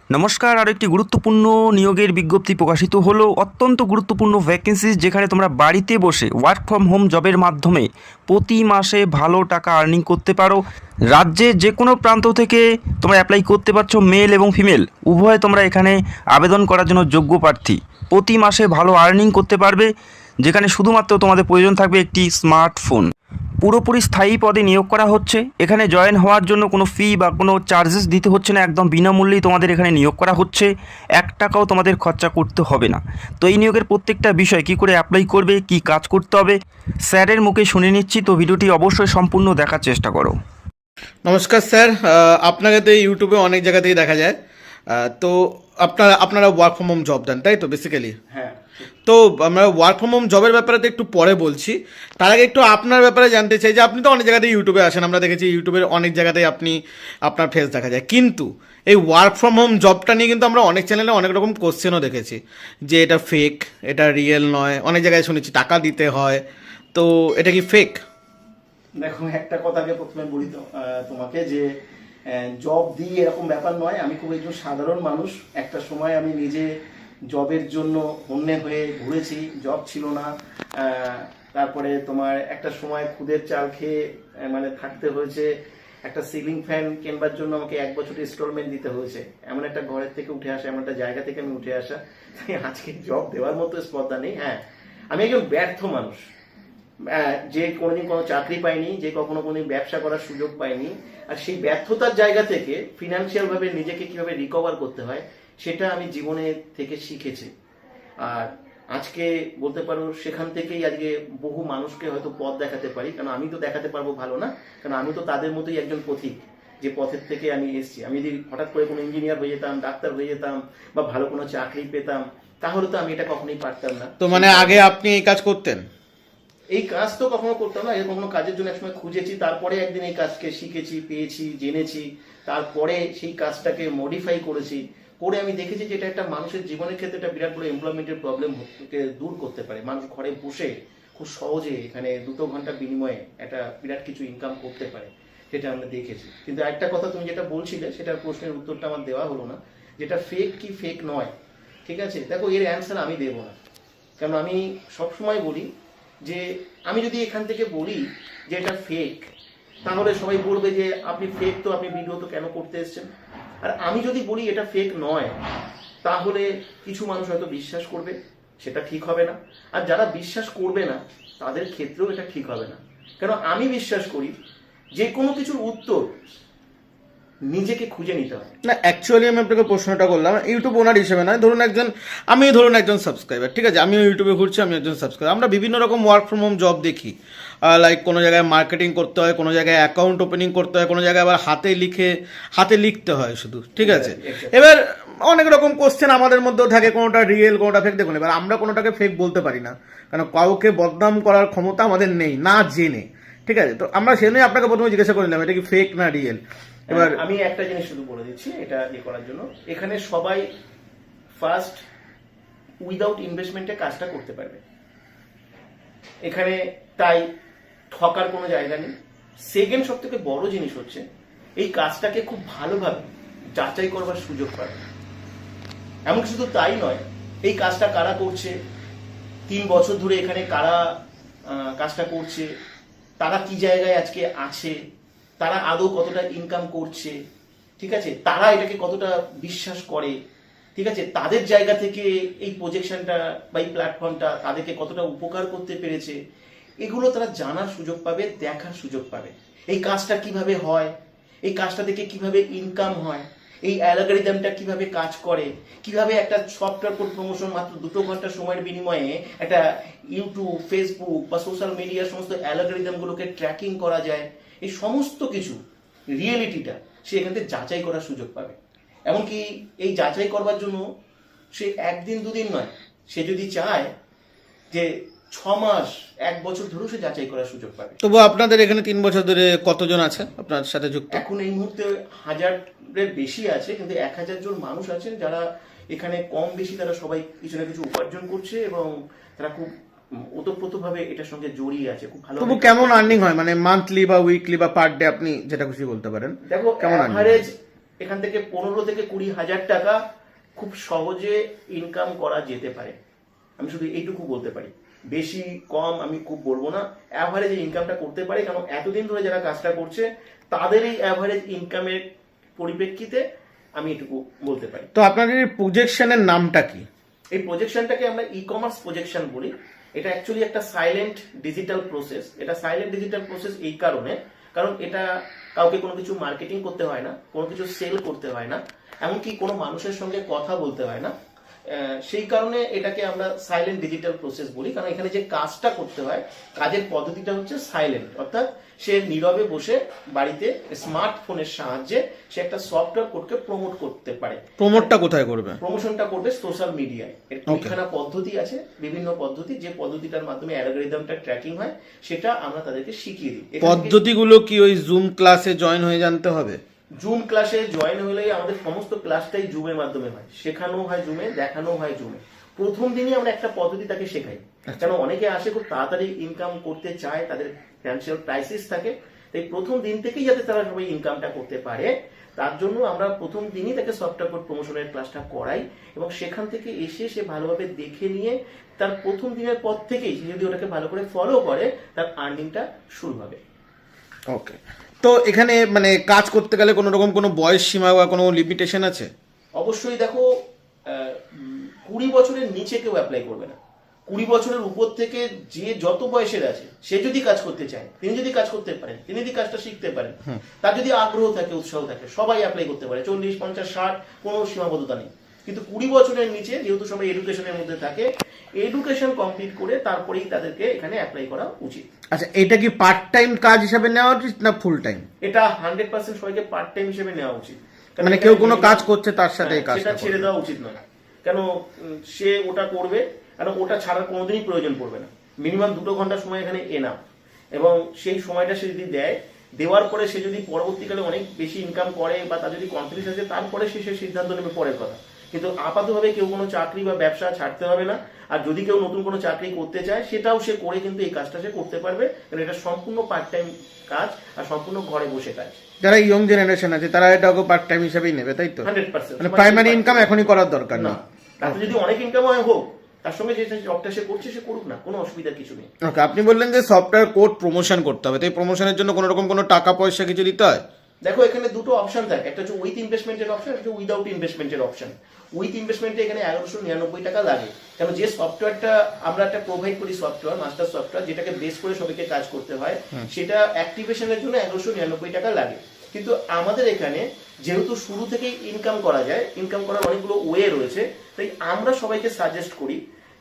নমস্কার। আর একটি গুরুত্বপূর্ণ নিয়োগের বিজ্ঞপ্তি প্রকাশিত হলো। অত্যন্ত গুরুত্বপূর্ণ ভ্যাকেন্সিজ, যেখানে তোমরা বাড়িতে বসে ওয়ার্ক ফ্রম হোম জবের মাধ্যমে প্রতি মাসে ভালো টাকা আর্নিং করতে পারো। রাজ্যের যে কোনো প্রান্ত থেকে তোমরা অ্যাপ্লাই করতে পারছো। মেল এবং ফিমেল উভয় তোমরা এখানে আবেদন করার জন্য যোগ্য প্রার্থী। প্রতি মাসে ভালো আর্নিং করতে পারবে, যেখানে শুধুমাত্র তোমাদের প্রয়োজন থাকবে একটি স্মার্টফোন। পুরোপুরি স্থায়ী পদে নিয়োগ করা হচ্ছে। এখানে জয়েন হওয়ার জন্য কোনো ফি বা কোনো চার্জেস দিতে হচ্ছে না, একদম বিনামূল্যেই তোমাদের এখানে নিয়োগ করা হচ্ছে। 1 টাকাও তোমাদের খরচা করতে হবে না। তো এই নিয়োগের প্রত্যেকটা বিষয় কী করে অ্যাপ্লাই করবে, কি কাজ করতে হবে, স্যারের মুখে শুনে নিচ্ছি। তো ভিডিওটি অবশ্যই সম্পূর্ণ দেখার চেষ্টা করো। নমস্কার স্যার, আপনাকে তো ইউটিউবে অনেক জায়গা থেকে দেখা যায়। তো আপনারা ওয়ার্ক ফ্রম হোম জব দেন, তাই তো বেসিক্যালি? হ্যাঁ। তো আমরা ওয়ার্ক ফ্রম হোম জবের ব্যাপারে তো একটু পরে বলছি। তার আগে একটু আপনার ব্যাপারে জানতে চাই যে আপনি তো অনেক জায়গাতেই ইউটিউবে আসেন, আমরা দেখেছি ইউটিউবের অনেক জায়গাতেই আপনার ফেস দেখা যায়, কিন্তু এই ওয়ার্ক ফ্রম হোম জবটা নিয়ে কিন্তু আমরা অনেক চ্যানেলে অনেক রকম কোশ্চেনও দেখেছি যে এটা ফেক, এটা রিয়েল নয়। অনেক জায়গায় শুনেছি টাকা দিতে হয়, তো এটা কি ফেক? দেখো, একটা কথাকে প্রথমে বলি তো তোমাকে যে জব দিয়ে এরকম ব্যাপার নয়। আমি খুব একজন সাধারণ মানুষ। একটা সময় আমি নিজে জবের জন্য হন্যে হয়ে ঘুরেছি, জব ছিল না। তারপরে তোমার একটা সময় খুদের চাল খেয়ে মানে থাকতে হয়েছে। একটা সিলিং ফ্যান কেনবার জন্য আমাকে 1 বছর ইনস্টলমেন্ট দিতে হয়েছে। এমন একটা ঘরের থেকে উঠে আসা, এমন একটা জায়গা থেকে আমি উঠে আসা, তাই আজকে জব দেওয়ার মতো স্পর্ধা নেই। হ্যাঁ, আমি একজন ব্যর্থ মানুষ, যে কোনোদিন কোনো চাকরি পাইনি, যে কখনো কোনোদিন ব্যবসা করার সুযোগ পাইনি। আর সেই ব্যর্থতার জায়গা থেকে ফিনান্সিয়াল ভাবে নিজেকে কিভাবে রিকভার করতে হয় সেটা আমি জীবনে থেকে শিখেছি। আর আজকে বলতে পারো সেখান থেকেই আজকে বহু মানুষকে হয়তো পথ দেখাতে পারি। কারণ আমি তো দেখাতে পারবো ভালো না, কারণ আমি তো তাদের মতোই একজন পথিক, যে পথের থেকে আমি এসেছি। আমি যদি হঠাৎ করে কোনো ইঞ্জিনিয়ার হয়ে যেতাম, ডাক্তার হয়ে যেতাম, বা ভালো কোনো চাকরি পেতাম, তাহলে তো আমি এটা কখনোই পারতাম না। তো মানে আগে আপনি এই কাজ করতেন? এই কাজ তো কখনো করতাম না। এর কখনো কাজের জন্য একসময় খুঁজেছি, তারপরে একদিন এই কাজকে শিখেছি, পেয়েছি, জেনেছি। তারপরে সেই কাজটাকে মডিফাই করেছি, করে আমি দেখেছি যে এটা একটা মানুষের জীবনের ক্ষেত্রে একটা বিরাট বড় এমপ্লয়মেন্টের প্রবলেমকে দূর করতে পারে। মানুষ ঘরে বসে খুব সহজে এখানে 2 ঘন্টা বিনিময়ে একটা বিরাট কিছু ইনকাম করতে পারে, সেটা আমরা দেখেছি। কিন্তু একটা কথা তুমি যেটা বলছিলে, সেটার প্রশ্নের উত্তরটা আমার দেওয়া হলো না, যেটা ফেক কি ফেক নয়। ঠিক আছে, দেখো, এর অ্যান্সার আমি দেবো না। কারণ আমি সবসময় বলি যে আমি যদি এখান থেকে বলি যে এটা ফেক, তাহলে সবাই বলবে যে আপনি ফেক, তো আপনি ভিডিও তো কেন করতে এসেছেন। আর আমি যদি বলি এটা ফেক নয়, তাহলে কিছু মানুষ হয়তো বিশ্বাস করবে, সেটা ঠিক হবে না। আর যারা বিশ্বাস করবে না তাদের ক্ষেত্রেও এটা ঠিক হবে না। কেন আমি বিশ্বাস করি যে কোনো কিছুর উত্তর নিজেকে খুঁজে নিতে হয়। না, অ্যাকচুয়ালি আমি আপনাকে প্রশ্নটা করলাম ইউটিউব ওনার হিসেবে নয়। ধরুন একজন সাবস্ক্রাইবার, ঠিক আছে, আমিও ইউটিউবে ঘুরছি, আমি একজন সাবস্ক্রাইবার। আমরা বিভিন্ন রকম ওয়ার্ক ফ্রম হোম জব দেখি, লাইক কোনো জায়গায় মার্কেটিং করতে হয়, কোনো জায়গায় অ্যাকাউন্ট ওপেনিং করতে হয়, কোনো জায়গায় আবার হাতে লিখতে হয় শুধু, ঠিক আছে। এবার অনেক রকম কোশ্চেন আমাদের মধ্যেও থাকে, কোনোটা রিয়েল কোনোটা ফেক। দেখুন, এবার আমরা কোনোটাকে ফেক বলতে পারি না, কারণ কাউকে বদনাম করার ক্ষমতা আমাদের নেই, না জেনে, ঠিক আছে। তো আমরা সেজন্য আপনাকে প্রথমে জিজ্ঞাসা করলাম এটা কি ফেক না রিয়েল। এবার আমি একটা জিনিস শুধু বলে দিচ্ছি এটা করার জন্য, এখানে সবাই ফার্স্ট উইদাউট ইনভেস্টমেন্টে কাজটা করতে পারবে এখানে, তাই ঠকার কোনো জায়গা নেই। সেকেন্ড সব থেকে বড় জিনিস হচ্ছে এই কাজটাকে খুব ভালোভাবে যাচাই করবার সুযোগ পাবে। এমন শুধু তাই নয়, এই কাজটা কারা করছে, 3 বছর ধরে এখানে কারা কাজটা করছে, তারা কি জায়গায় আজকে আছে, তারা আদৌ কতটা ইনকাম করছে, ঠিক আছে, তারা এটাকে কতটা বিশ্বাস করে, ঠিক আছে, তাদের জায়গা থেকে এই প্রজেকশনটা বা এই প্ল্যাটফর্মটা তাদেরকে কতটা উপকার করতে পেরেছে, এগুলো তারা জানার সুযোগ পাবে, দেখার সুযোগ পাবে। এই কাজটা কিভাবে হয়, এই কাজটা থেকে কিভাবে ইনকাম হয়, এই অ্যালগরিদমটা কিভাবে কাজ করে, কিভাবে একটা সফটওয়্যার কোড প্রমোশন মাত্র 2 ঘন্টা সময়ের বিনিময়ে একটা ইউটিউব, ফেসবুক বা সোশ্যাল মিডিয়ার সমস্ত অ্যালগরিদমগুলোকে ট্র্যাকিং করা যায়, এই সমস্ত কিছু রিয়েলিটিটা সে এখান থেকে যাচাই করার সুযোগ পাবে। এমনকি এই যাচাই করবার জন্য সে 1 দিন 2 দিন নয়, সে যদি চায় যে 6 মাস 1 বছর ধরেও সে যাচাই করার সুযোগ পাবে। তবু আপনাদের এখানে 3 বছর ধরে কতজন আছে আপনার সাথে যুক্ত? এখন এই মুহূর্তে 1000-এর বেশি আছে, কিন্তু 1000 জন মানুষ আছেন যারা এখানে কম বেশি তারা সবাই কিছু না কিছু উপার্জন করছে এবং তারা খুব ওতপ্রোতভাবে এটার সঙ্গে জড়িয়ে আছে। খুব ভালো। তবু কেমন আর্নিং হয়, মানে মান্থলি বা উইকলি বা পার ডে, আপনি যেটা খুশি বলতে পারেন। দেখো, কেমন অ্যাভারেজ এখান থেকে 15,000-20,000 টাকা খুব সহজে ইনকাম করা যেতে পারে। আমি শুধু এইটুকু বলতে পারি, বেশি কম আমি খুব বলবো না, অ্যাভারেজ ইনকামটা করতে পারে। কারণ এতদিন ধরে যারা কাজটা করছে তাদের এই অ্যাভারেজ ইনকামের পরিপ্রেক্ষিতে আমি এটুকু বলতে পারি। তো আপনাদের এই প্রজেকশনের নামটা কি? এই প্রজেকশনটাকে আমরা ই কমার্স প্রজেকশন বলি। এটা অ্যাকচুয়ালি একটা সাইলেন্ট ডিজিটাল প্রসেস। এটা সাইলেন্ট ডিজিটাল প্রসেস এই কারণে, কারণ এটা কাউকে কোনো কিছু মার্কেটিং করতে হয় না, কোনো কিছু সেল করতে হয় না, এমনকি কোনো মানুষের সঙ্গে কথা বলতে হয় না। সেই কারণে এটাকে আমরা সাইলেন্ট ডিজিটাল প্রসেস বলি। কারণ এখানে যে কাজটা করতে হয়, কাজের পদ্ধতিটা হচ্ছে সাইলেন্ট, অর্থাৎ সে নীরবে বসে বাড়িতে স্মার্টফোনের সাহায্যে সে একটা সফটওয়্যার কোডকে প্রমোট করতে পারে। প্রমোটটা কোথায় করবে? প্রমোশনটা করবে সোশ্যাল মিডিয়ায়। এর তিনখানা পদ্ধতি আছে, বিভিন্ন পদ্ধতি, যে পদ্ধতিটার মাধ্যমে অ্যালগরিদমটা ট্র্যাকিং হয় সেটা আমরা তাদেরকে শিখিয়ে দিই। পদ্ধতিগুলো কি ওই জুম ক্লাসে জয়েন হয়ে জানতে হবে? জুম ক্লাসে জয়েন হলেই আমাদের সমস্ত ক্লাসটাই জুমের মাধ্যমে হয়, শেখানো হয় জুমে, দেখানো হয় জুমে। প্রথম দিনই আমরা একটা পদ্ধতি তাকে শেখাই, কেন অনেকে আসে খুব তাড়াতাড়ি ইনকাম করতে চায়, তাদের ফিনান্সিয়াল ক্রাইসিস থাকে, তাই প্রথম দিন থেকেই যাতে তারা সবাই ইনকামটা করতে পারে তার জন্য আমরা প্রথম দিনই তাকে সফটওয়্যার কোড প্রমোশনের ক্লাসটা করাই, এবং সেখান থেকে এসে সে ভালোভাবে দেখে নিয়ে তার প্রথম দিনের পর থেকেই সে যদি ওটাকে ভালো করে ফলো করে তার আর্নিংটা শুরু হবে। ওকে, তো এখানে মানে কাজ করতে গেলে কোনো রকম কোনো বয়স সীমা বা কোনো লিমিটেশন আছে? অবশ্যই দেখো, 20 বছরের নিচে কেউ অ্যাপ্লাই করবে না। 20 বছরের উপর থেকে যে যত বয়সের আছে সে যদি কাজ করতে চায়, তিনি যদি কাজ করতে পারেন, তিনি যদি কাজটা শিখতে পারেন, তার যদি আগ্রহ থাকে, উৎসাহ থাকে, সবাই অ্যাপ্লাই করতে পারে। 40, 50, 60 কোনো সীমাবদ্ধতা নেই। কিন্তু 20 বছরের নিচে যেহেতু সবাই এডুকেশনের মধ্যে থাকে, এডুকেশন কমপ্লিট করে তারপরেই তাদেরকে এখানে অ্যাপ্লাই করা উচিত। আচ্ছা, এটা কি পার্ট টাইম কাজ হিসাবে নেওয়া উচিত না ফুল টাইম? এটা 100% সবাইকে পার্ট টাইম হিসেবে নেওয়া উচিত। মানে কেউ কোনো কাজ করছে তার সাথে এই কাজটা সেটা ছেড়ে দেওয়া উচিত নয়। কেন, সে ওটা করবে, কারণ ওটা ছাড়ার কোনোদিনই প্রয়োজন পড়বে না। মিনিমাম 2 ঘন্টা সময় এখানে এনাফ, এবং সেই সময়টা সে যদি দেয়, দেওয়ার পরে সে যদি পরবর্তীকালে অনেক বেশি ইনকাম করে বা তার যদি কনফিডেন্স আছে, তারপরে সে সিদ্ধান্ত নেবে পরের কথা। কিন্তু আপাতভাবে কেউ কোনো চাকরি বা ব্যবসা ছাড়তে হবে না। আর যদি কেউ নতুন কোনো চাকরি করতে চায় সেটাও সে করে কিন্তু এই কাজটা সে করতে পারবে, কারণ এটা সম্পূর্ণ পার্ট টাইম কাজ আর সম্পূর্ণ ঘরে বসে কাজ। যারা ইয়ং জেনারেশন আছে তারা এটাকে পার্ট টাইম হিসেবেই নেবে, তাই তো? 100%। মানে প্রাইমারি ইনকাম এখনই করার দরকার না, নেই। তাতে যদি অনেক ইনকাম হয় হোক, তার সঙ্গে যে জবটা সে করছে সে করুক না, কোনো অসুবিধার কিছু নেই। ওকে, আপনি বললেন যে সফটওয়্যার কোড প্রমোশন করতে হবে, তাই প্রমোশনের জন্য কোনো রকম কোনো টাকা পয়সা কিছু দিতে হয়? দেখো, এখানে দুটো অপশন থাকে, একটা হচ্ছে উইথ ইনভেস্টমেন্টের অপশন, একটা উইদাউট ইনভেস্টমেন্টের অপশন। উইথ ইনভেস্টমেন্টে এখানে 1199 টাকা লাগে, কেন যে সফটওয়্যারটা আমরা একটা প্রোভাইড করি, সফটওয়্যার মাস্টার সফটওয়্যার, যেটাকে বেস করে সবাইকে কাজ করতে হয়, সেটা অ্যাক্টিভেশনের জন্য 1199 টাকা লাগে। কিন্তু আমাদের এখানে যেহেতু শুরু থেকেই ইনকাম করা যায়, ইনকাম করার অনেকগুলো ওয়ে রয়েছে, তাই আমরা সবাইকে সাজেস্ট করি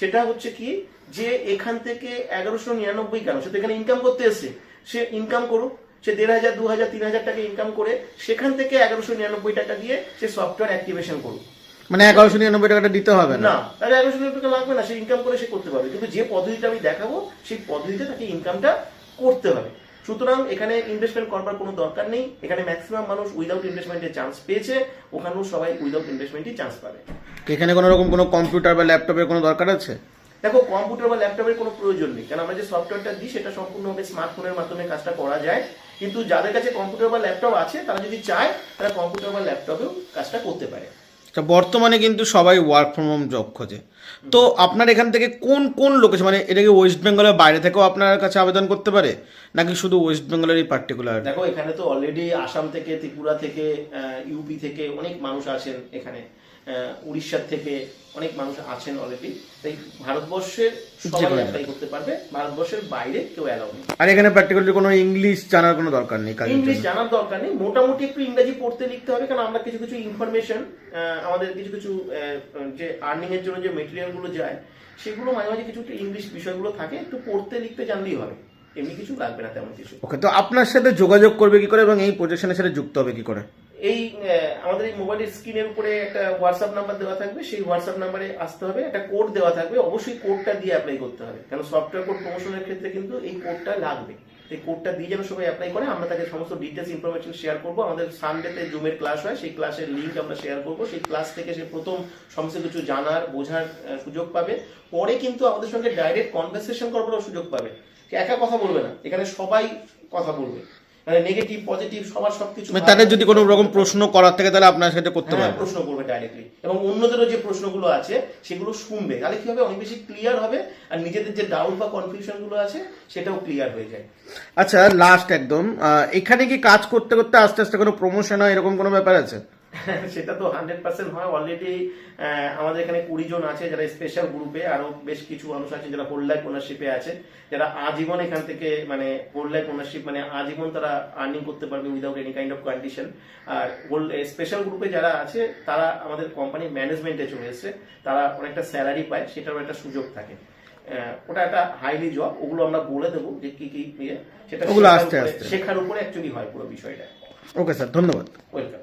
সেটা হচ্ছে কি, যে এখান থেকে 1199 কেন, সে তো এখানে ইনকাম করতে এসছে, সে ইনকাম করুক, সে 1,500, 2,000, 3,000 টাকা ইনকাম করে সেখান থেকে 1199 টাকা দিয়ে সে সফটওয়্যার অ্যাক্টিভেশন করুক। মানে 1199 টাকাটা দিতে হবে না, তাহলে 1199 টাকা লাগবে না, সে ইনকাম করে সে করতে পারবে। কিন্তু যে পদ্ধতিটা আমি দেখাবো সেই পদ্ধতিতে তাকে ইনকামটা করতে হবে। সুতরাং এখানে ইনভেস্টমেন্ট করবার কোনো দরকার নেই। এখানে ম্যাক্সিমাম মানুষ উইদাউট ইনভেস্টমেন্টের চান্স পেয়েছে, ওখানেও সবাই উইদাউট ইনভেস্টমেন্টই চান্স পাবে। এখানে কোনো রকম কোনো কম্পিউটার বা ল্যাপটপের কোনো দরকার আছে? দেখো, কম্পিউটার বা ল্যাপটপের কোনো প্রয়োজন নেই, কারণ আমরা যে সফটওয়্যারটা দিই সেটা সম্পূর্ণভাবে স্মার্টফোনের মাধ্যমে কাজটা করা যায়। কিন্তু যাদের কাছে কম্পিউটার বা ল্যাপটপ আছে তারা যদি চায় তারা কম্পিউটার বা ল্যাপটপেও কাজটা করতে পারে। বর্তমানে কিন্তু সবাই ওয়ার্ক ফ্রম হোম জব খোঁজে, তো আপনার এখান থেকে কোন কোন লোকেশন, মানে এটা কি ওয়েস্ট বেঙ্গলের বাইরে থেকেও আপনার কাছে আবেদন করতে পারে নাকি শুধু ওয়েস্ট বেঙ্গলের এই পার্টিকুলার? দেখো, এখানে তো অলরেডি আসাম থেকে, ত্রিপুরা থেকে, ইউপি থেকে অনেক মানুষ আছেন, এখানে উড়িষ্যার থেকে অনেক মানুষ আছেন অলরেডি। তাই ভারতবর্ষের সবাই অ্যাপ্লাই করতে পারবে, ভারতবর্ষের বাইরে কেউ অ্যালাউ নেই। আর এখানে পার্টিকুলারলি কোনো ইংলিশ জানার কোনো দরকার নেই? ইংলিশ জানার দরকার নেই, মোটামুটি একটু ইংরেজি পড়তে লিখতে হবে, কারণ আমরা কিছু কিছু ইনফরমেশন, আমাদের কিছু কিছু যে আর্নিং এর জন্য যে মেটেরিয়াল গুলো যায় সেগুলো মাঝে মাঝে কিছু ইংলিশ বিষয়গুলো থাকে, একটু পড়তে লিখতে জানলেই হবে, এমনি কিছু লাগবে না তেমন কিছু। ওকে, তো আপনার সাথে যোগাযোগ করবে কি করে এবং এই প্রজেকশনের সাথে যুক্ত হবে কি করে? এই আমাদের এই মোবাইলের স্ক্রিনের উপরে একটা হোয়াটসঅ্যাপ নাম্বার দেওয়া থাকবে, সেই হোয়াটসঅ্যাপ নাম্বারে আসতে হবে, একটা কোড দেওয়া থাকবে, অবশ্যই কোডটা দিয়ে অ্যাপ্লাই করতে হবে, কারণ সফটওয়্যার কোড প্রমোশনের ক্ষেত্রে কিন্তু এই কোডটা লাগবে। এই কোডটা দিয়ে যেন সবাই অ্যাপ্লাই করে, আমরা তাকে সমস্ত ডিটেলস ইনফরমেশন শেয়ার করবো। আমাদের সানডেতে জুমের ক্লাস হয়, সেই ক্লাসের লিঙ্ক আমরা শেয়ার করবো। সেই ক্লাস থেকে সে প্রথম সমস্ত কিছু জানার বোঝার সুযোগ পাবে, পরে কিন্তু আমাদের সঙ্গে ডাইরেক্ট কনভারসেশন করবারও সুযোগ পাবে। সে একা কথা বলবে না, এখানে সবাই কথা বলবে, মানে নেগেটিভ পজিটিভ সবার সবকিছু মানে তাদের যদি কোনো রকম প্রশ্ন করার থাকে তাহলে আপনার সাথে করতে হ্যাঁ, পারবে। প্রশ্ন করবে ডাইরেক্টলি, এবং অন্যদেরও যে প্রশ্নগুলো আছে সেগুলো শুনবে, তাহলে কি হবে অনেক বেশি ক্লিয়ার হবে, আর নিজেদের যে ডাউট বা কনফিউশন গুলো আছে সেটাও ক্লিয়ার হয়ে যায়। আচ্ছা, লাস্ট একদম, এখানে কি কাজ করতে করতে আস্তে আস্তে কোনো প্রমোশন হয় এরকম কোনো ব্যাপার আছে? সেটা তো 100% হয়। অলরেডি আমাদের এখানে 20 জন আছে যারা স্পেশাল গ্রুপে, আরো বেশ কিছু মানুষ আছে যারা হোল লাইফ ওনারশিপে আছে, যারা আজীবন এখান থেকে মানে হোল লাইফ ওনারশিপ মানে আজীবন তারা আর্নিং করতে পারবে without any kind of condition. আর হোল স্পেশাল গ্রুপে যারা আছে তারা আমাদের কোম্পানির ম্যানেজমেন্টে চলে এসেছে, তারা অনেকটা স্যালারি পায়, সেটারও একটা সুযোগ থাকে। ওটা একটা হাইলি জব, ওগুলো আমরা বলে দেবো যে কি কি সেটা ওগুলো আস্তে আস্তে শেখার উপরে অ্যাকচুয়ালি হয় পুরো বিষয়টা। ওকে স্যার, ধন্যবাদ। ওয়েলকাম।